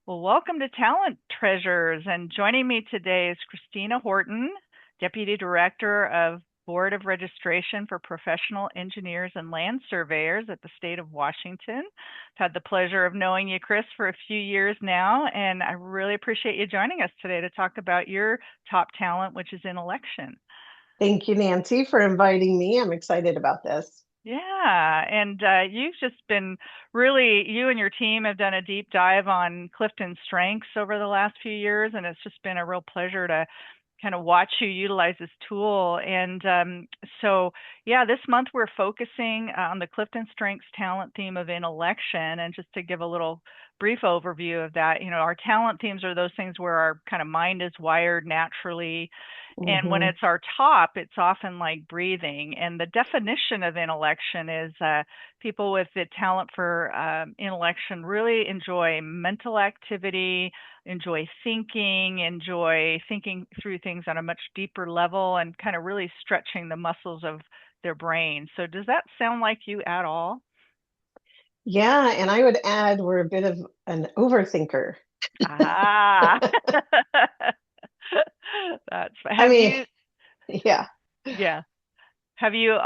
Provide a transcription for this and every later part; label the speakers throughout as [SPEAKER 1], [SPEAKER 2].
[SPEAKER 1] Well, welcome to Talent Treasures. And joining me today is Kristina Horton, Deputy Director of Board of Registration for Professional Engineers and Land Surveyors at the state of Washington. I've had the pleasure of knowing you, Kris, for a few years now, and I really appreciate you joining us today to talk about your top talent, which is in election.
[SPEAKER 2] Thank you, Nancy, for inviting me. I'm excited about this.
[SPEAKER 1] Yeah, and you've just been really, you and your team have done a deep dive on Clifton's strengths over the last few years, and it's just been a real pleasure to kind of watch you utilize this tool. And yeah, this month we're focusing on the Clifton Strengths talent theme of in election. And just to give a little brief overview of that, our talent themes are those things where our kind of mind is wired naturally, and when
[SPEAKER 2] Hmm.
[SPEAKER 1] it's our top, it's often like breathing. And the definition of intellection is people with the talent for intellection really enjoy mental activity, enjoy thinking through things on a much deeper level, and kind of really stretching the muscles of their brain. So, does that sound like you at all?
[SPEAKER 2] Yeah, and I would add we're a bit of an overthinker.
[SPEAKER 1] Ah,
[SPEAKER 2] I
[SPEAKER 1] have
[SPEAKER 2] mean,
[SPEAKER 1] you,
[SPEAKER 2] yeah,
[SPEAKER 1] yeah, have you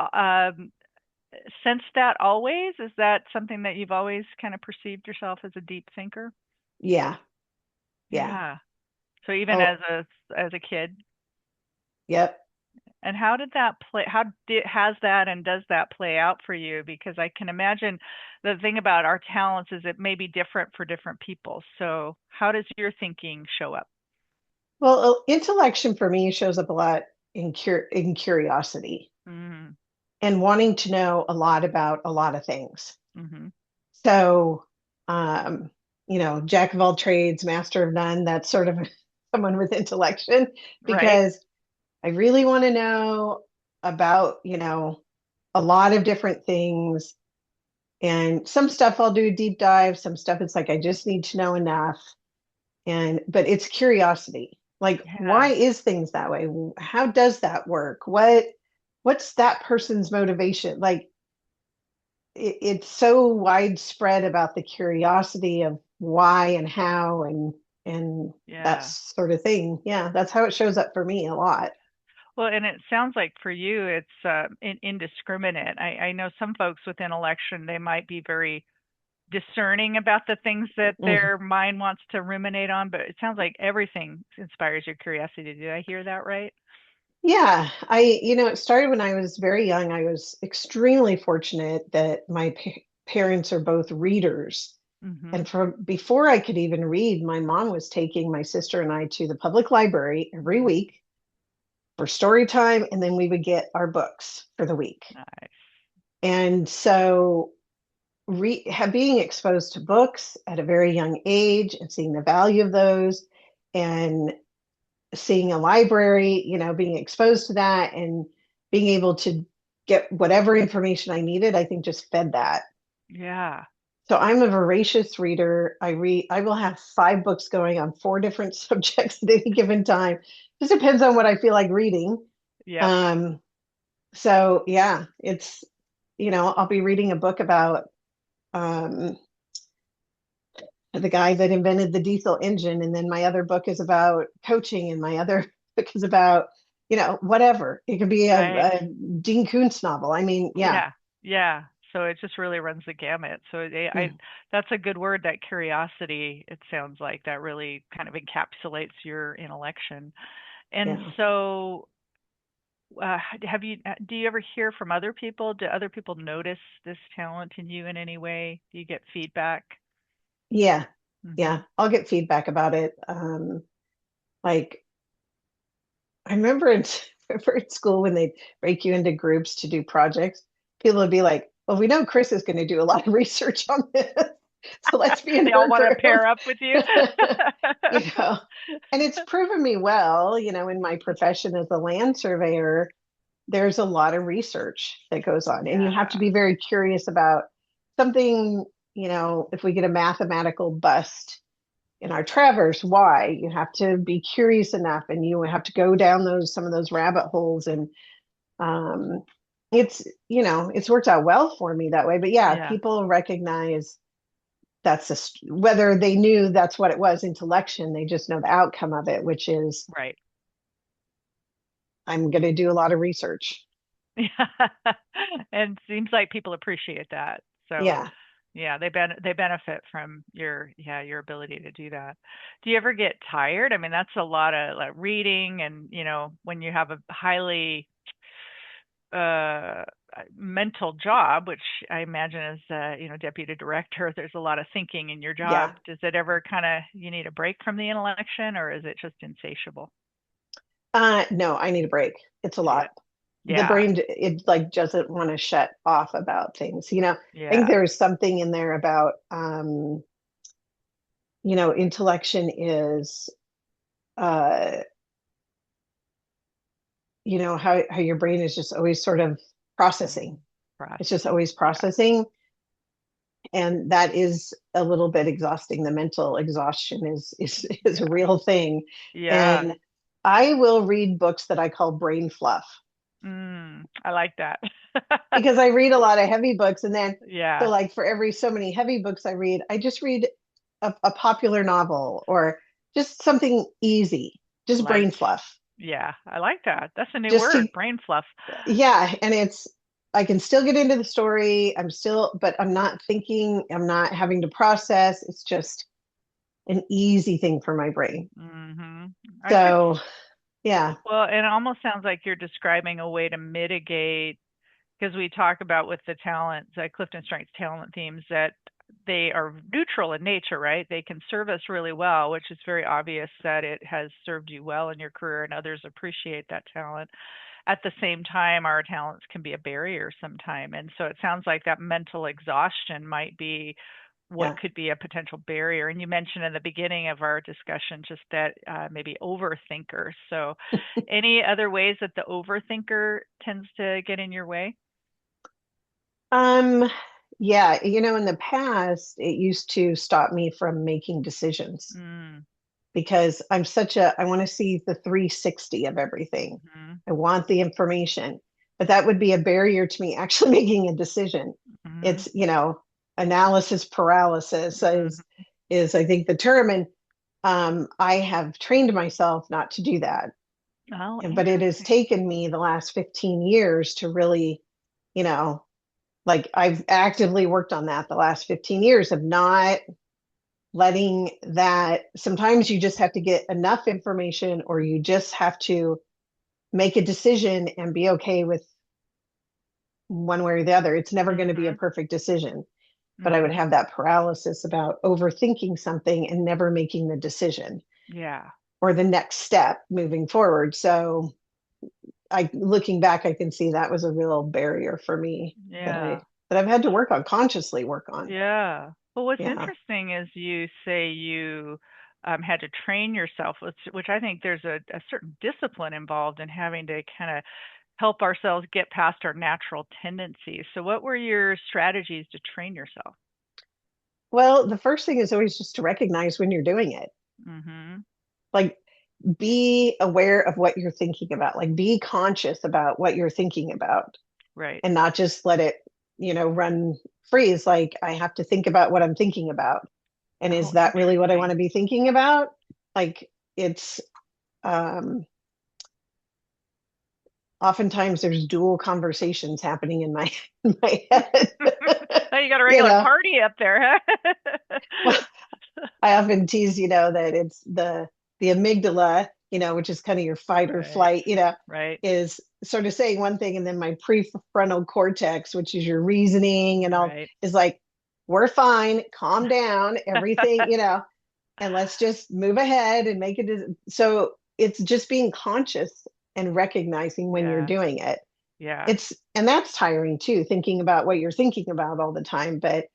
[SPEAKER 1] sensed that always? Is that something that you've always kind of perceived yourself as a deep thinker?
[SPEAKER 2] yeah, yeah.
[SPEAKER 1] Yeah. So even
[SPEAKER 2] Oh,
[SPEAKER 1] as a kid,
[SPEAKER 2] yep.
[SPEAKER 1] and how did that play? Has that and does that play out for you? Because I can imagine the thing about our talents is it may be different for different people. So how does your thinking show up?
[SPEAKER 2] Well, intellection for me shows up a lot in curiosity
[SPEAKER 1] Mm-hmm.
[SPEAKER 2] and wanting to know a lot about a lot of things.
[SPEAKER 1] Mm-hmm.
[SPEAKER 2] So, um, jack of all trades, master of none, that's sort of someone with intellection
[SPEAKER 1] Right?
[SPEAKER 2] because I really want to know about, a lot of different things. And some stuff I'll do a deep dive, some stuff it's like I just need to know enough. But it's curiosity. Like,
[SPEAKER 1] Yeah.
[SPEAKER 2] why is things that way? How does that work? What's that person's motivation? Like it's so widespread about the curiosity of why and how and that
[SPEAKER 1] Yeah.
[SPEAKER 2] sort of thing. Yeah, that's how it shows up for me a lot.
[SPEAKER 1] Well, and it sounds like for you, it's indiscriminate. I know some folks within election, they might be very discerning about the things that
[SPEAKER 2] Mhm.
[SPEAKER 1] their mind wants to ruminate on, but it sounds like everything inspires your curiosity. Did I hear that right?
[SPEAKER 2] Yeah, it started when I was very young. I was extremely fortunate that my parents are both readers.
[SPEAKER 1] Mm-hmm.
[SPEAKER 2] And from before I could even read, my mom was taking my sister and I to the public library every week for story time, and then we would get our books for the week.
[SPEAKER 1] Nice.
[SPEAKER 2] And so, being exposed to books at a very young age and seeing the value of those, and seeing a library, being exposed to that and being able to get whatever information I needed, I think just fed that.
[SPEAKER 1] Yeah.
[SPEAKER 2] So I'm a voracious reader. I will have 5 books going on 4 different subjects at any given time. Just depends on what I feel like reading.
[SPEAKER 1] Yep.
[SPEAKER 2] Um, so yeah, I'll be reading a book about um, the guy that invented the diesel engine, and then my other book is about coaching, and my other book is about whatever. It could be
[SPEAKER 1] Right.
[SPEAKER 2] a Dean Koontz novel. I mean, yeah.
[SPEAKER 1] Yeah. Yeah. So it just really runs the gamut. So
[SPEAKER 2] Mm.
[SPEAKER 1] that's a good word, that curiosity. It sounds like that really kind of encapsulates your intellection. And
[SPEAKER 2] Yeah.
[SPEAKER 1] so, do you ever hear from other people? Do other people notice this talent in you in any way? Do you get feedback?
[SPEAKER 2] Yeah.
[SPEAKER 1] Mm-hmm.
[SPEAKER 2] Yeah, I'll get feedback about it. Like I remember in, remember in school when they break you into groups to do projects, people would be like, well, we know Kris is going to do a lot of research on this, so let's be in
[SPEAKER 1] They all
[SPEAKER 2] her
[SPEAKER 1] want to
[SPEAKER 2] group.
[SPEAKER 1] pair up with you.
[SPEAKER 2] you know, and it's proven me well, in my profession as a land surveyor, there's a lot of research that goes on, and you have to
[SPEAKER 1] Yeah.
[SPEAKER 2] be very curious about something. If we get a mathematical bust in our traverse, why? You have to be curious enough, and you have to go down those some of those rabbit holes, and um it's it's worked out well for me that way. But yeah,
[SPEAKER 1] Yeah.
[SPEAKER 2] people recognize that's whether they knew that's what it was, intellection, they just know the outcome of it, which is
[SPEAKER 1] Right.
[SPEAKER 2] I'm going to do a lot of research.
[SPEAKER 1] Yeah. And seems like people appreciate that. So
[SPEAKER 2] Yeah.
[SPEAKER 1] yeah, they benefit from your ability to do that. Do you ever get tired? I mean, that's a lot of like reading and, when you have a highly uh mental job, which I imagine as deputy director, there's a lot of thinking in your job.
[SPEAKER 2] Yeah.
[SPEAKER 1] Does it ever kind of you need a break from the intellection, or is it just insatiable?
[SPEAKER 2] No, I need a break. It's a
[SPEAKER 1] Yeah.
[SPEAKER 2] lot. The
[SPEAKER 1] Yeah.
[SPEAKER 2] brain, it like doesn't want to shut off about things. I think
[SPEAKER 1] Yeah.
[SPEAKER 2] there's something in there about, intellection is, uh, how your brain is just always sort of processing. It's just
[SPEAKER 1] Processing.
[SPEAKER 2] always
[SPEAKER 1] Yeah.
[SPEAKER 2] processing. And that is a little bit exhausting. The mental exhaustion is a
[SPEAKER 1] Yeah.
[SPEAKER 2] real thing.
[SPEAKER 1] Yeah.
[SPEAKER 2] And I will read books that I call brain fluff
[SPEAKER 1] I like that.
[SPEAKER 2] because I read a lot of heavy books. And then, so
[SPEAKER 1] Yeah.
[SPEAKER 2] like for every so many heavy books I read, I just read a popular novel or just something easy, just
[SPEAKER 1] Light.
[SPEAKER 2] brain fluff.
[SPEAKER 1] Yeah. I like that. That's a new
[SPEAKER 2] Just to,
[SPEAKER 1] word, brain fluff.
[SPEAKER 2] yeah. And I can still get into the story. But I'm not thinking, I'm not having to process. It's just an easy thing for my brain.
[SPEAKER 1] I could
[SPEAKER 2] So, yeah,
[SPEAKER 1] Well, and it almost sounds like you're describing a way to mitigate, because we talk about with the talent, the Clifton Strengths talent themes, that they are neutral in nature, right? They can serve us really well, which is very obvious that it has served you well in your career and others appreciate that talent. At the same time, our talents can be a barrier sometime. And so it sounds like that mental exhaustion might be what
[SPEAKER 2] yeah.
[SPEAKER 1] could be a potential barrier. And you mentioned in the beginning of our discussion just that maybe overthinker. So, any other ways that the overthinker tends to get in your way?
[SPEAKER 2] Um, yeah, in the past, it used to stop me from making decisions
[SPEAKER 1] Mm,
[SPEAKER 2] because I want to see the 360 of everything.
[SPEAKER 1] hmm
[SPEAKER 2] I want the information, but that would be a barrier to me actually making a decision.
[SPEAKER 1] hmm
[SPEAKER 2] It's, analysis paralysis
[SPEAKER 1] hmm
[SPEAKER 2] is I think the term. And I have trained myself not to do that.
[SPEAKER 1] Oh,
[SPEAKER 2] But it has
[SPEAKER 1] interesting.
[SPEAKER 2] taken me the last 15 years to really, you know, like I've actively worked on that the last 15 years of not letting that. Sometimes you just have to get enough information or you just have to make a decision and be okay with one way or the other. It's never going to be a
[SPEAKER 1] hmm
[SPEAKER 2] perfect decision, but I would
[SPEAKER 1] hmm
[SPEAKER 2] have that paralysis about overthinking something and never making the decision
[SPEAKER 1] Yeah.
[SPEAKER 2] or the next step moving forward. So I looking back, I can see that was a real barrier for me
[SPEAKER 1] Yeah.
[SPEAKER 2] that I've had to work on, consciously work on.
[SPEAKER 1] Yeah. Well, what's
[SPEAKER 2] Yeah.
[SPEAKER 1] interesting is you say you had to train yourself, which I think there's a certain discipline involved in having to kind of help ourselves get past our natural tendencies. So, what were your strategies to train yourself?
[SPEAKER 2] Well, the first thing is always just to recognize when you're doing it.
[SPEAKER 1] Mm-hmm.
[SPEAKER 2] Like be aware of what you're thinking about. Like be conscious about what you're thinking about
[SPEAKER 1] Right.
[SPEAKER 2] and not just let it, run free. It's like I have to think about what I'm thinking about. And is
[SPEAKER 1] Oh,
[SPEAKER 2] that really what I want
[SPEAKER 1] interesting.
[SPEAKER 2] to be thinking about? Like it's um oftentimes there's dual conversations happening in my in my head.
[SPEAKER 1] Oh, you got a
[SPEAKER 2] you
[SPEAKER 1] regular
[SPEAKER 2] know
[SPEAKER 1] party up there, huh?
[SPEAKER 2] well, I often tease, that it's the amygdala, which is kind of your fight or
[SPEAKER 1] Right.
[SPEAKER 2] flight,
[SPEAKER 1] Right.
[SPEAKER 2] is sort of saying one thing, and then my prefrontal cortex, which is your reasoning and all,
[SPEAKER 1] Right.
[SPEAKER 2] is like, we're fine, calm down, everything, and let's just move ahead and make it. So it's just being conscious and recognizing when you're
[SPEAKER 1] Yeah.
[SPEAKER 2] doing it.
[SPEAKER 1] Yeah.
[SPEAKER 2] And that's tiring too, thinking about what you're thinking about all the time. But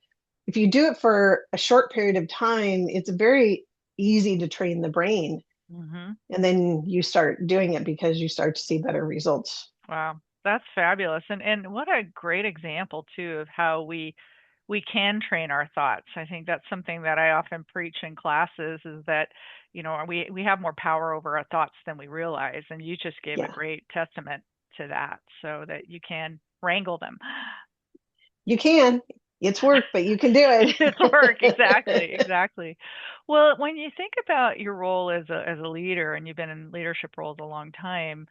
[SPEAKER 2] if you do it for a short period of time, it's very easy to train the brain.
[SPEAKER 1] Mm-hmm.
[SPEAKER 2] And then you start doing it because you start to see better results.
[SPEAKER 1] Wow, that's fabulous. And what a great example too of how we can train our thoughts. I think that's something that I often preach in classes is that, we have more power over our thoughts than we realize. And you just gave a
[SPEAKER 2] Yeah,
[SPEAKER 1] great testament to that, so that you can wrangle them.
[SPEAKER 2] you can. It's work, but you can do
[SPEAKER 1] It's work,
[SPEAKER 2] it.
[SPEAKER 1] exactly, exactly. Well, when you think about your role as a leader, and you've been in leadership roles a long time,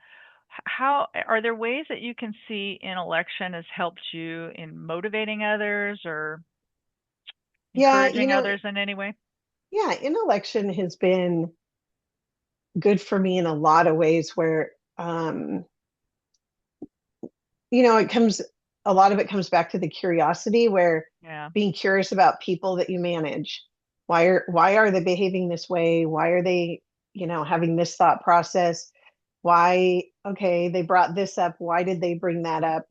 [SPEAKER 1] how are there ways that you can see intellection has helped you in motivating others or
[SPEAKER 2] Yeah,
[SPEAKER 1] encouraging others in any way?
[SPEAKER 2] yeah, intellection has been good for me in a lot of ways where it comes a lot of it comes back to the curiosity where
[SPEAKER 1] Yeah,
[SPEAKER 2] being curious about people that you manage. Why are they behaving this way? Why are they, having this thought process? Why, okay, they brought this up. Why did they bring that up?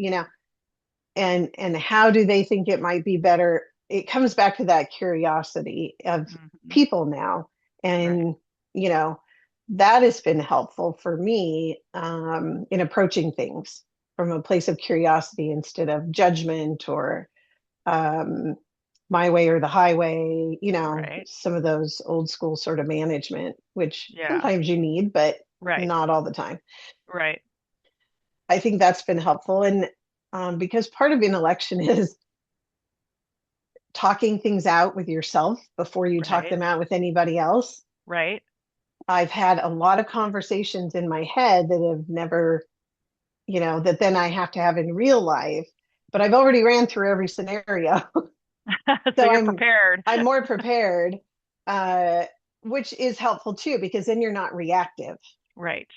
[SPEAKER 2] And how do they think it might be better? It comes back to that curiosity of
[SPEAKER 1] hmm,
[SPEAKER 2] people now.
[SPEAKER 1] right,
[SPEAKER 2] And, you know, that has been helpful for me in approaching things from a place of curiosity instead of judgment or um, my way or the highway,
[SPEAKER 1] right,
[SPEAKER 2] some of those old school sort of management, which
[SPEAKER 1] yeah,
[SPEAKER 2] sometimes you need, but
[SPEAKER 1] right,
[SPEAKER 2] not all the time.
[SPEAKER 1] right,
[SPEAKER 2] I think that's been helpful. And because part of an election is talking things out with yourself before you talk
[SPEAKER 1] right,
[SPEAKER 2] them out with anybody else.
[SPEAKER 1] right.
[SPEAKER 2] I've had a lot of conversations in my head that have never, that then I have to have in real life, but I've already ran through every scenario.
[SPEAKER 1] So
[SPEAKER 2] So
[SPEAKER 1] you're
[SPEAKER 2] I'm
[SPEAKER 1] prepared.
[SPEAKER 2] I'm more prepared, uh, which is helpful too, because then you're not reactive.
[SPEAKER 1] Right,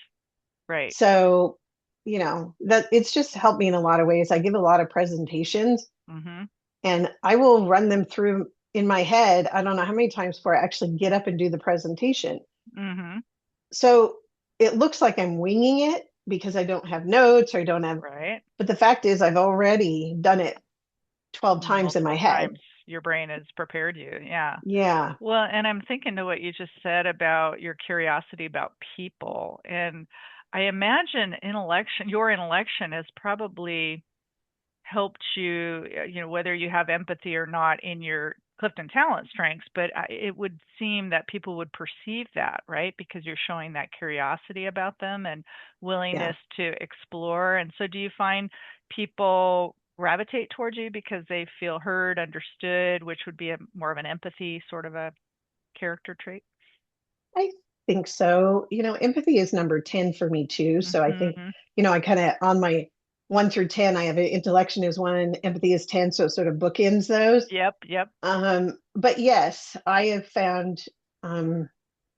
[SPEAKER 1] right.
[SPEAKER 2] So, that it's just helped me in a lot of ways. I give a lot of presentations
[SPEAKER 1] Mhm,
[SPEAKER 2] and I will run them through in my head. I don't know how many times before I actually get up and do the presentation.
[SPEAKER 1] mhm,
[SPEAKER 2] So it looks like I'm winging it because I don't have notes or I don't have,
[SPEAKER 1] right.
[SPEAKER 2] but the fact is, I've already done it 12 times in my
[SPEAKER 1] Multiple
[SPEAKER 2] head.
[SPEAKER 1] times your brain has prepared you. Yeah.
[SPEAKER 2] Yeah.
[SPEAKER 1] Well, and I'm thinking to what you just said about your curiosity about people. And I imagine your intellection has probably helped you, whether you have empathy or not in your Clifton talent strengths, but it would seem that people would perceive that, right? Because you're showing that curiosity about them and
[SPEAKER 2] Yeah.
[SPEAKER 1] willingness to explore. And so do you find people gravitate towards you because they feel heard, understood, which would be more of an empathy sort of a character trait?
[SPEAKER 2] I think so. Empathy is number 10 for me too. So I think,
[SPEAKER 1] Hmm.
[SPEAKER 2] I kind of on my 1 through 10, I have intellection is one, empathy is 10. So it sort of bookends those.
[SPEAKER 1] Yep, yep.
[SPEAKER 2] But yes, I have found, um,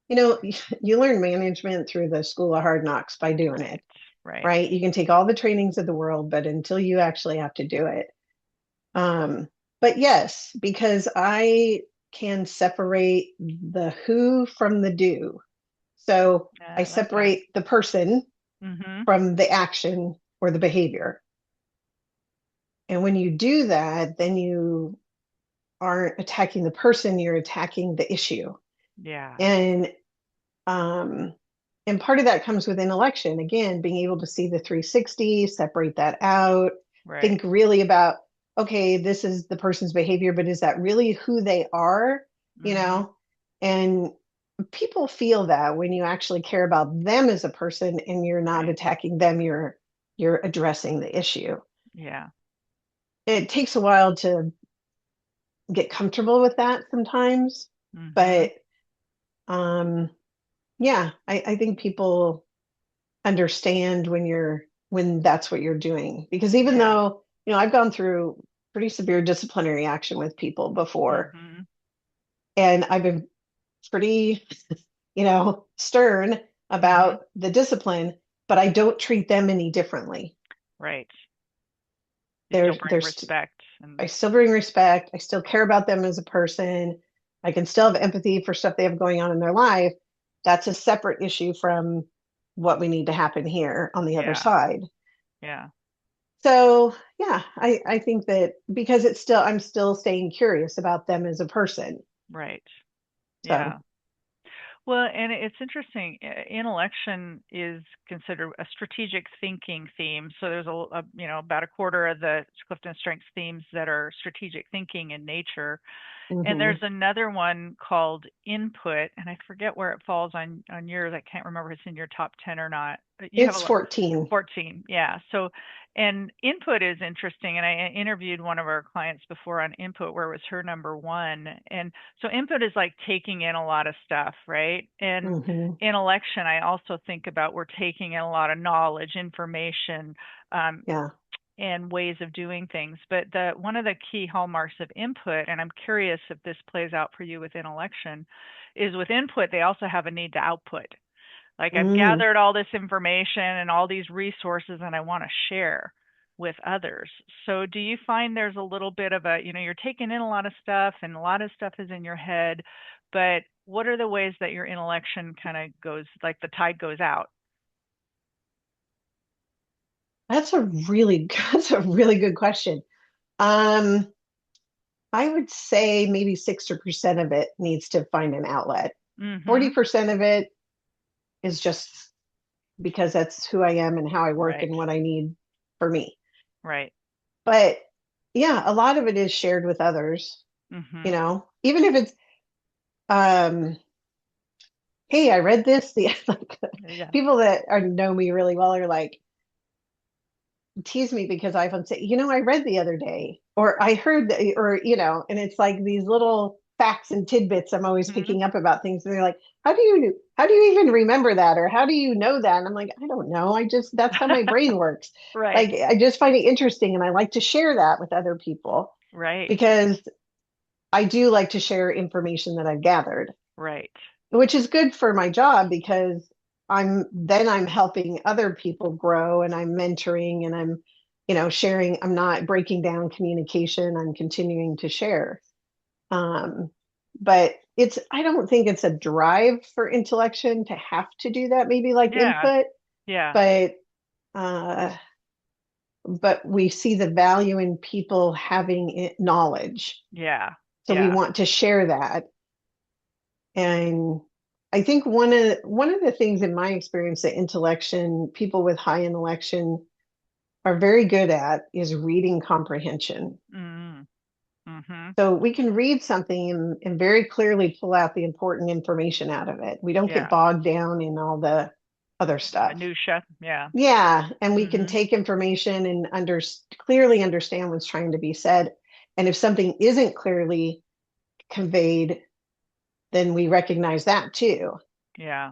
[SPEAKER 2] you know, you learn management through the school of hard knocks by doing it,
[SPEAKER 1] Right, right.
[SPEAKER 2] right? You can take all the trainings of the world, but until you actually have to do it. Um, but yes, because I can separate the who from the do. So
[SPEAKER 1] Yeah,
[SPEAKER 2] I
[SPEAKER 1] I like that.
[SPEAKER 2] separate the person
[SPEAKER 1] Hmm.
[SPEAKER 2] from the action or the behavior. And when you do that, then you aren't attacking the person, you're attacking the issue.
[SPEAKER 1] Yeah,
[SPEAKER 2] And um, and part of that comes with intellection. Again, being able to see the 360, separate that out,
[SPEAKER 1] right.
[SPEAKER 2] think really about, okay, this is the person's behavior, but is that really who they are? You
[SPEAKER 1] Hmm.
[SPEAKER 2] know, and people feel that when you actually care about them as a person and you're not
[SPEAKER 1] Right.
[SPEAKER 2] attacking them, you're addressing the issue.
[SPEAKER 1] Yeah.
[SPEAKER 2] It takes a while to get comfortable with that sometimes,
[SPEAKER 1] Hmm.
[SPEAKER 2] but um, yeah, I think people understand when that's what you're doing, because even
[SPEAKER 1] Yeah.
[SPEAKER 2] though I've gone through pretty severe disciplinary action with people before,
[SPEAKER 1] Hmm.
[SPEAKER 2] and I've been pretty stern
[SPEAKER 1] Hmm.
[SPEAKER 2] about the discipline, but I don't treat them any differently.
[SPEAKER 1] Right. You still
[SPEAKER 2] There's
[SPEAKER 1] bring
[SPEAKER 2] there's
[SPEAKER 1] respect
[SPEAKER 2] I
[SPEAKER 1] and
[SPEAKER 2] still bring respect, I still care about them as a person, I can still have empathy for stuff they have going on in their life. That's a separate issue from what we need to happen here on the other
[SPEAKER 1] yeah,
[SPEAKER 2] side.
[SPEAKER 1] yeah,
[SPEAKER 2] So yeah, I think that because I'm still staying curious about them as a person.
[SPEAKER 1] right.
[SPEAKER 2] So
[SPEAKER 1] Yeah. Well, and it's interesting. Intellection is considered a strategic thinking theme. So there's about a quarter of the Clifton Strengths themes that are strategic thinking in nature. And there's
[SPEAKER 2] mhm.
[SPEAKER 1] another one called input, and I forget where it falls on yours. I can't remember if it's in your top 10 or not. You have a
[SPEAKER 2] It's
[SPEAKER 1] lot.
[SPEAKER 2] 14.
[SPEAKER 1] 14, yeah. So, and input is interesting. And I interviewed one of our clients before on input where it was her number one. And so input is like taking in a lot of stuff, right? And
[SPEAKER 2] Hmm.
[SPEAKER 1] intellection, I also think about we're taking in a lot of knowledge, information, um,
[SPEAKER 2] Yeah.
[SPEAKER 1] and ways of doing things. But the one of the key hallmarks of input, and I'm curious if this plays out for you with intellection, is with input, they also have a need to output. Like I've
[SPEAKER 2] Mm.
[SPEAKER 1] gathered all this information and all these resources and I want to share with others. So do you find there's a little bit of a, you're taking in a lot of stuff and a lot of stuff is in your head, but what are the ways that your intellection kind of goes, like the tide goes out?
[SPEAKER 2] That's a really that's a really good question. Um, I would say maybe 60% of it needs to find an outlet.
[SPEAKER 1] Mm-hmm.
[SPEAKER 2] 40% of it is just because that's who I am and how I work
[SPEAKER 1] Right.
[SPEAKER 2] and what I need for me.
[SPEAKER 1] Right.
[SPEAKER 2] But yeah, a lot of it is shared with others,
[SPEAKER 1] Mm-hmm.
[SPEAKER 2] even if it's, um, hey, I read this. The like,
[SPEAKER 1] Yeah.
[SPEAKER 2] people that know me really well are like, tease me because I often say, I read the other day, or I heard, or, and it's like these little facts and tidbits I'm always
[SPEAKER 1] Mm-hmm.
[SPEAKER 2] picking up about things. And they're like, how do you even remember that? Or how do you know that? And I'm like, I don't know. That's how my brain works.
[SPEAKER 1] Right.
[SPEAKER 2] Like, I just find it interesting. And I like to share that with other people
[SPEAKER 1] Right.
[SPEAKER 2] because I do like to share information that I've gathered,
[SPEAKER 1] Right.
[SPEAKER 2] which is good for my job because I'm helping other people grow and I'm mentoring and I'm sharing. I'm not breaking down communication. I'm continuing to share. Um, but I don't think it's a drive for intellection to have to do that, maybe like
[SPEAKER 1] Yeah.
[SPEAKER 2] input,
[SPEAKER 1] Yeah.
[SPEAKER 2] but uh but we see the value in people having knowledge.
[SPEAKER 1] Yeah.
[SPEAKER 2] So we
[SPEAKER 1] Yeah.
[SPEAKER 2] want to share that. And I think one of the things in my experience that intellection, people with high intellection are very good at is reading comprehension.
[SPEAKER 1] Mm-hmm. Mm-hmm.
[SPEAKER 2] So we can read something and very clearly pull out the important information out of it. We don't get
[SPEAKER 1] Yeah.
[SPEAKER 2] bogged down in all the other stuff.
[SPEAKER 1] Minutia. Yeah.
[SPEAKER 2] Yeah, and we can
[SPEAKER 1] Mm-hmm.
[SPEAKER 2] take information and clearly understand what's trying to be said. And if something isn't clearly conveyed, then we recognize that too.
[SPEAKER 1] Yeah.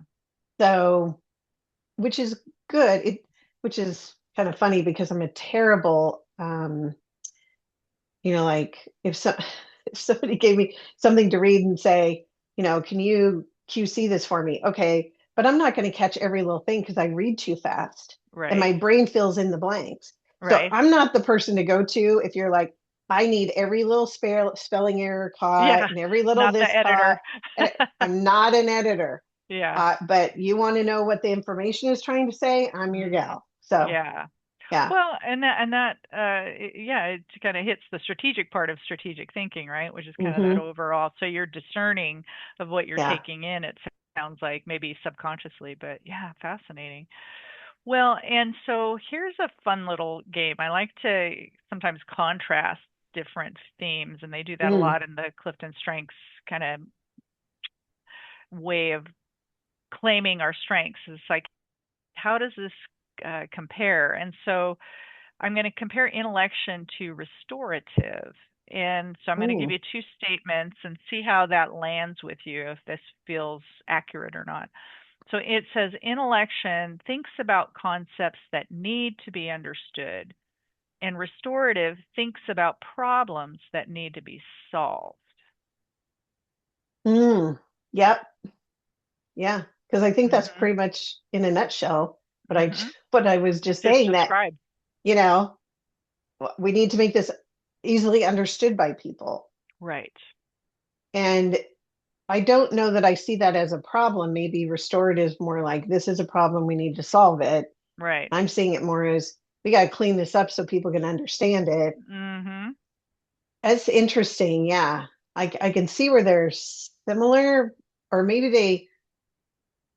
[SPEAKER 2] So, which is good. Which is kind of funny because I'm a terrible, like if somebody gave me something to read and say, can you QC this for me? Okay, but I'm not going to catch every little thing because I read too fast and
[SPEAKER 1] Right.
[SPEAKER 2] my brain fills in the blanks. So
[SPEAKER 1] Right.
[SPEAKER 2] I'm not the person to go to if you're like, I need every little spelling error caught
[SPEAKER 1] Yeah.
[SPEAKER 2] and every little
[SPEAKER 1] Not the
[SPEAKER 2] this caught.
[SPEAKER 1] editor.
[SPEAKER 2] And I'm not an editor.
[SPEAKER 1] Yeah.
[SPEAKER 2] But you want to know what the information is trying to say? I'm your
[SPEAKER 1] Hmm.
[SPEAKER 2] gal. So
[SPEAKER 1] Yeah.
[SPEAKER 2] yeah.
[SPEAKER 1] Well, yeah, it kind of hits the strategic part of strategic thinking, right? Which is kind of that
[SPEAKER 2] Hmm.
[SPEAKER 1] overall. So you're discerning of what you're
[SPEAKER 2] Yeah.
[SPEAKER 1] taking in. It sounds like maybe subconsciously, but yeah, fascinating. Well, and so here's a fun little game. I like to sometimes contrast different themes, and they do that a
[SPEAKER 2] Mm.
[SPEAKER 1] lot in the Clifton Strengths kind of way of claiming our strengths. It's like, how does this compare? And so I'm going to compare intellection to restorative. And so I'm going to give
[SPEAKER 2] Ooh.
[SPEAKER 1] you two statements and see how that lands with you, if this feels accurate or not. So it says intellection thinks about concepts that need to be understood, and restorative thinks about problems that need to be solved.
[SPEAKER 2] Mm. Yep. Yeah, because I think that's
[SPEAKER 1] Mm-hmm.
[SPEAKER 2] pretty much in a nutshell what I
[SPEAKER 1] Mm-hmm.
[SPEAKER 2] what I was just
[SPEAKER 1] Just
[SPEAKER 2] saying, that
[SPEAKER 1] describe.
[SPEAKER 2] you know we need to make this easily understood by people.
[SPEAKER 1] Right.
[SPEAKER 2] And I don't know that I see that as a problem. Maybe restorative is more like this is a problem, we need to solve it.
[SPEAKER 1] Right.
[SPEAKER 2] I'm seeing it more as we got to clean this up so people can understand it.
[SPEAKER 1] Mm-hmm.
[SPEAKER 2] That's interesting. Yeah, I can see where they're similar, or maybe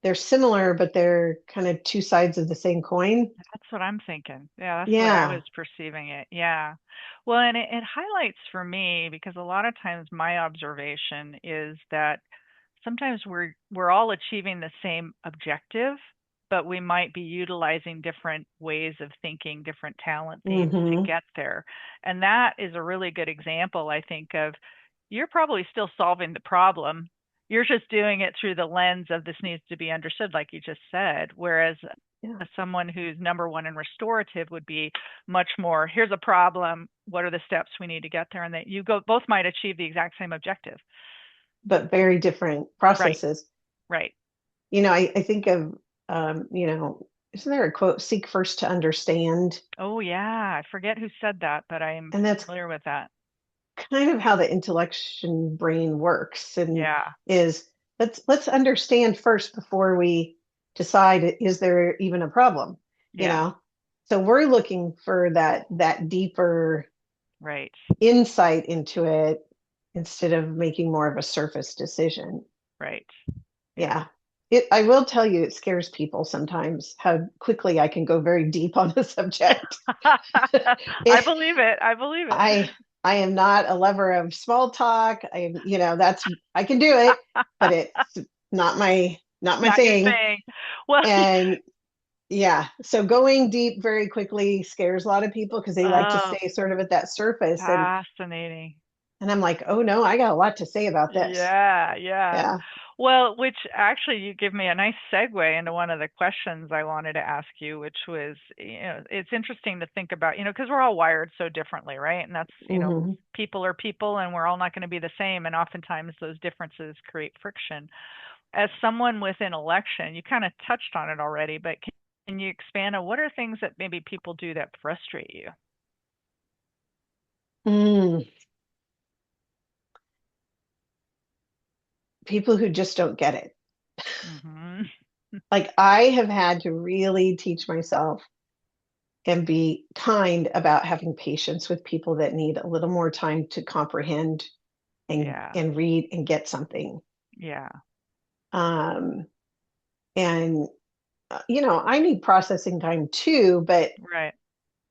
[SPEAKER 2] they're similar, but they're kind of two sides of the same coin.
[SPEAKER 1] That's what I'm thinking. Yeah, that's the way I
[SPEAKER 2] Yeah.
[SPEAKER 1] was perceiving it. Yeah. Well, and it highlights for me because a lot of times my observation is that sometimes we're all achieving the same objective, but we might be utilizing different ways of thinking, different talent themes to
[SPEAKER 2] Mm-hmm.
[SPEAKER 1] get there. And that is a really good example, I think, of you're probably still solving the problem. You're just doing it through the lens of this needs to be understood, like you just said. Whereas
[SPEAKER 2] Yeah.
[SPEAKER 1] someone who's number one in restorative would be much more, here's a problem, what are the steps we need to get there? And that you go both might achieve the exact same objective.
[SPEAKER 2] But very different
[SPEAKER 1] Right,
[SPEAKER 2] processes.
[SPEAKER 1] right.
[SPEAKER 2] I think of, isn't there a quote, seek first to understand?
[SPEAKER 1] Oh yeah, I forget who said that, but I'm
[SPEAKER 2] And that's
[SPEAKER 1] familiar with that.
[SPEAKER 2] kind of how the intellection brain works, and
[SPEAKER 1] Yeah,
[SPEAKER 2] is let's understand first before we decide, is there even a problem, you
[SPEAKER 1] yeah,
[SPEAKER 2] know? So we're looking for that deeper
[SPEAKER 1] right,
[SPEAKER 2] insight into it instead of making more of a surface decision.
[SPEAKER 1] right. Yeah.
[SPEAKER 2] Yeah. I will tell you, it scares people sometimes how quickly I can go very deep on the subject.
[SPEAKER 1] I
[SPEAKER 2] It,
[SPEAKER 1] believe it. I believe it.
[SPEAKER 2] I I am not a lover of small talk. That's, I can do it, but it's not my
[SPEAKER 1] Not your
[SPEAKER 2] thing.
[SPEAKER 1] thing. Well,
[SPEAKER 2] And yeah, so going deep very quickly scares a lot of people because they like to
[SPEAKER 1] oh,
[SPEAKER 2] stay sort of at that surface,
[SPEAKER 1] fascinating.
[SPEAKER 2] and I'm like, "Oh no, I got a lot to say about this."
[SPEAKER 1] Yeah, yeah.
[SPEAKER 2] Yeah.
[SPEAKER 1] Well, which actually you give me a nice segue into one of the questions I wanted to ask you, which was, it's interesting to think about, because we're all wired so differently, right? And that's,
[SPEAKER 2] Hmm.
[SPEAKER 1] people are people and we're all not going to be the same. And oftentimes those differences create friction. As someone with intellection, you kind of touched on it already, but can you expand on what are things that maybe people do that frustrate you?
[SPEAKER 2] Mm. People who just don't get it.
[SPEAKER 1] Hmm.
[SPEAKER 2] Like, I have had to really teach myself and be kind about having patience with people that need a little more time to comprehend and
[SPEAKER 1] Yeah,
[SPEAKER 2] and read and get something.
[SPEAKER 1] yeah,
[SPEAKER 2] Um, and I need processing time too,
[SPEAKER 1] right,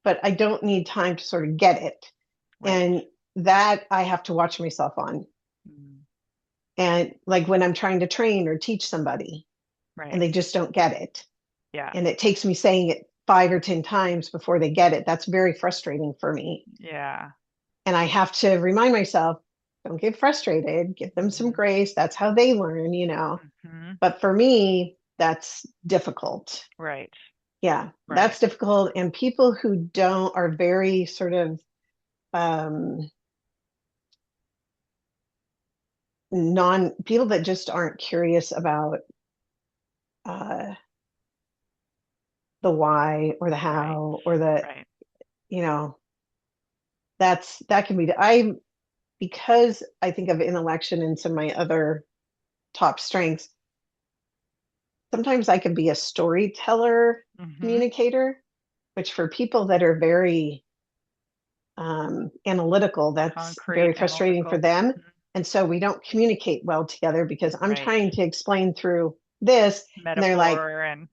[SPEAKER 2] but I don't need time to sort of get it.
[SPEAKER 1] right,
[SPEAKER 2] And that I have to watch myself on.
[SPEAKER 1] mm,
[SPEAKER 2] And like when I'm trying to train or teach somebody and
[SPEAKER 1] right,
[SPEAKER 2] they just don't get it,
[SPEAKER 1] yeah,
[SPEAKER 2] and it takes me saying it 5 or 10 times before they get it, that's very frustrating for me.
[SPEAKER 1] yeah,
[SPEAKER 2] And I have to remind myself, don't get frustrated, give them some
[SPEAKER 1] hmm,
[SPEAKER 2] grace. That's how they learn.
[SPEAKER 1] hmm,
[SPEAKER 2] But for me, that's difficult.
[SPEAKER 1] right,
[SPEAKER 2] Yeah,
[SPEAKER 1] right,
[SPEAKER 2] that's difficult. And people who don't are very sort of um, non people that just aren't curious about uh, the why or the
[SPEAKER 1] right,
[SPEAKER 2] how or the,
[SPEAKER 1] right,
[SPEAKER 2] you know, that can be, I, because I think of intellection and some of my other top strengths, sometimes I can be a storyteller
[SPEAKER 1] hmm,
[SPEAKER 2] communicator, which for people that are very analytical, that's
[SPEAKER 1] concrete,
[SPEAKER 2] very frustrating for
[SPEAKER 1] analytical,
[SPEAKER 2] them.
[SPEAKER 1] hmm,
[SPEAKER 2] And so we don't communicate well together because I'm
[SPEAKER 1] right,
[SPEAKER 2] trying to explain through this, and they're like,
[SPEAKER 1] metaphor and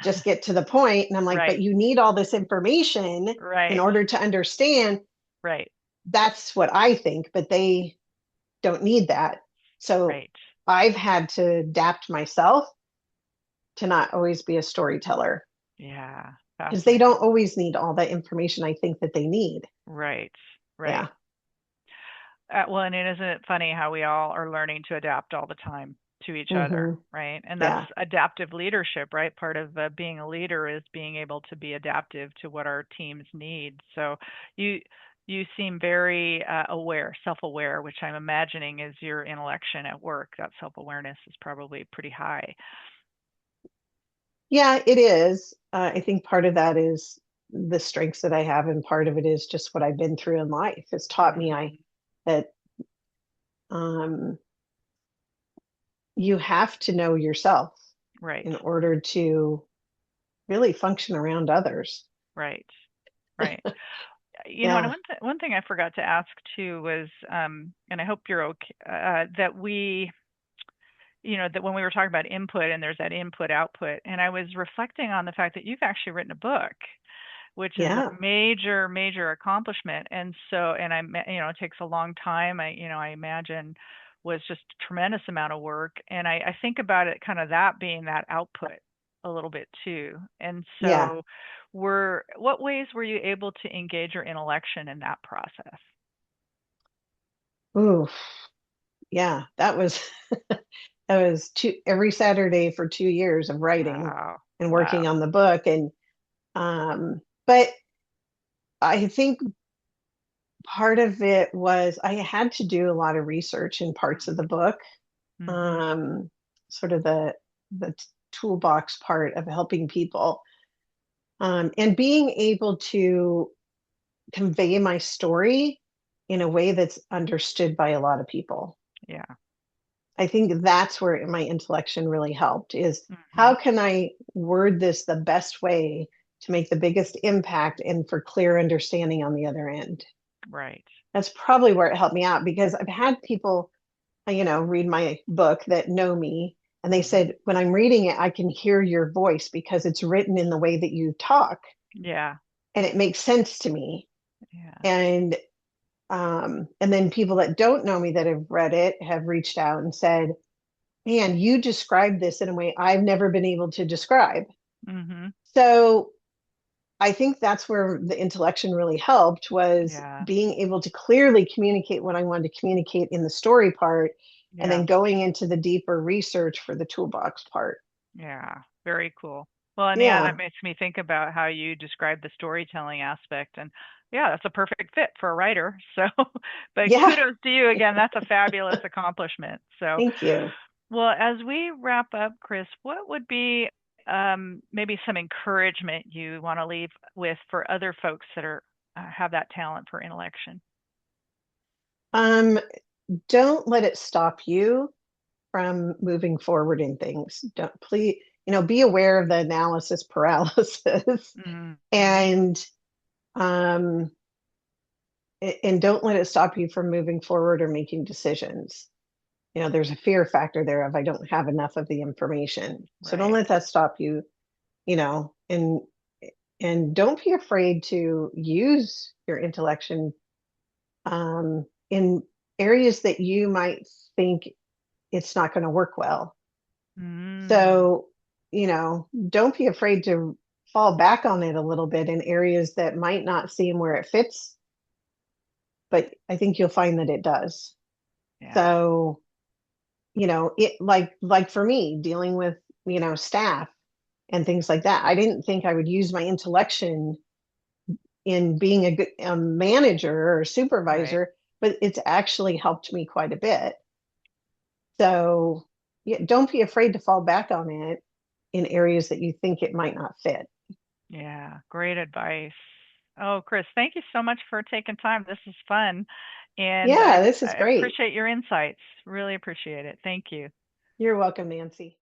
[SPEAKER 2] just get to the point. And I'm like, but
[SPEAKER 1] right,
[SPEAKER 2] you need all this information in
[SPEAKER 1] right,
[SPEAKER 2] order to understand.
[SPEAKER 1] right,
[SPEAKER 2] That's what I think, but they don't need that. So
[SPEAKER 1] right,
[SPEAKER 2] I've had to adapt myself to not always be a storyteller
[SPEAKER 1] yeah,
[SPEAKER 2] because they
[SPEAKER 1] fascinating,
[SPEAKER 2] don't always need all that information I think that they need.
[SPEAKER 1] right,
[SPEAKER 2] Yeah.
[SPEAKER 1] right. Well, and isn't it funny how we all are learning to adapt all the time to each other,
[SPEAKER 2] Hmm.
[SPEAKER 1] right? And that's
[SPEAKER 2] Yeah.
[SPEAKER 1] adaptive leadership, right? Part of being a leader is being able to be adaptive to what our teams need. So you you seem very aware, self-aware, which I'm imagining is your intellection at work. That self-awareness is probably pretty high.
[SPEAKER 2] Yeah, it is. I think part of that is the strengths that I have, and part of it is just what I've been through in life has taught me I
[SPEAKER 1] Hmm.
[SPEAKER 2] that um, you have to know yourself
[SPEAKER 1] Right,
[SPEAKER 2] in order to really function around others.
[SPEAKER 1] right, right. And
[SPEAKER 2] Yeah,
[SPEAKER 1] one thing I forgot to ask too was, and I hope you're okay, that that when we were talking about input and there's that input output, and I was reflecting on the fact that you've actually written a book, which is a
[SPEAKER 2] yeah.
[SPEAKER 1] major, major accomplishment. And so, and it takes a long time. I imagine was just a tremendous amount of work. And I think about it kind of that being that output a little bit too. And
[SPEAKER 2] Yeah.
[SPEAKER 1] so what ways were you able to engage your intellection in that process?
[SPEAKER 2] Ooh, yeah. That was that was every Saturday for 2 years of writing
[SPEAKER 1] Wow.
[SPEAKER 2] and working
[SPEAKER 1] Wow.
[SPEAKER 2] on the book. And but I think part of it was I had to do a lot of research in parts of the book,
[SPEAKER 1] Mm-hmm.
[SPEAKER 2] um, sort of the toolbox part of helping people, and being able to convey my story in a way that's understood by a lot of people.
[SPEAKER 1] Yeah.
[SPEAKER 2] I think that's where my intellection really helped is
[SPEAKER 1] Mm-hmm.
[SPEAKER 2] how can I word this the best way to make the biggest impact and for clear understanding on the other end.
[SPEAKER 1] Right.
[SPEAKER 2] That's probably where it helped me out because I've had people, read my book that know me. And they
[SPEAKER 1] Mm-hmm.
[SPEAKER 2] said, when I'm reading it, I can hear your voice because it's written in the way that you talk
[SPEAKER 1] Yeah.
[SPEAKER 2] and it makes sense to me.
[SPEAKER 1] Yeah.
[SPEAKER 2] And then people that don't know me that have read it have reached out and said, man, you described this in a way I've never been able to describe.
[SPEAKER 1] Mm-hmm.
[SPEAKER 2] So I think that's where the intellection really helped was
[SPEAKER 1] Yeah.
[SPEAKER 2] being able to clearly communicate what I wanted to communicate in the story part and
[SPEAKER 1] Yeah.
[SPEAKER 2] then going into the deeper research for the toolbox part.
[SPEAKER 1] Yeah, very cool. Well, and yeah, that
[SPEAKER 2] Yeah.
[SPEAKER 1] makes me think about how you describe the storytelling aspect. And yeah, that's a perfect fit for a writer. So, but
[SPEAKER 2] Yeah.
[SPEAKER 1] kudos to you again. That's a fabulous accomplishment. So,
[SPEAKER 2] Thank you.
[SPEAKER 1] well, as we wrap up, Kris, what would be maybe some encouragement you want to leave with for other folks that are have that talent for intellection?
[SPEAKER 2] Um, don't let it stop you from moving forward in things. Don't please, be aware of the analysis paralysis
[SPEAKER 1] Mm-hmm.
[SPEAKER 2] and um and don't let it stop you from moving forward or making decisions. There's a fear factor there of I don't have enough of the information. So don't
[SPEAKER 1] Right.
[SPEAKER 2] let that stop you, you know, and don't be afraid to use your intellection in areas that you might think it's not going to work well.
[SPEAKER 1] Mm,
[SPEAKER 2] So, don't be afraid to fall back on it a little bit in areas that might not seem where it fits, but I think you'll find that it does.
[SPEAKER 1] yeah.
[SPEAKER 2] So, it like for me dealing with, staff and things like that. I didn't think I would use my intellection in being a good manager or a
[SPEAKER 1] Right.
[SPEAKER 2] supervisor, but it's actually helped me quite a bit. So, yeah, don't be afraid to fall back on it in areas that you think it might not fit.
[SPEAKER 1] Yeah, great advice. Oh, Kris, thank you so much for taking time. This is fun. And
[SPEAKER 2] Yeah, this
[SPEAKER 1] I
[SPEAKER 2] is great.
[SPEAKER 1] appreciate your insights. Really appreciate it. Thank you.
[SPEAKER 2] You're welcome, Nancy.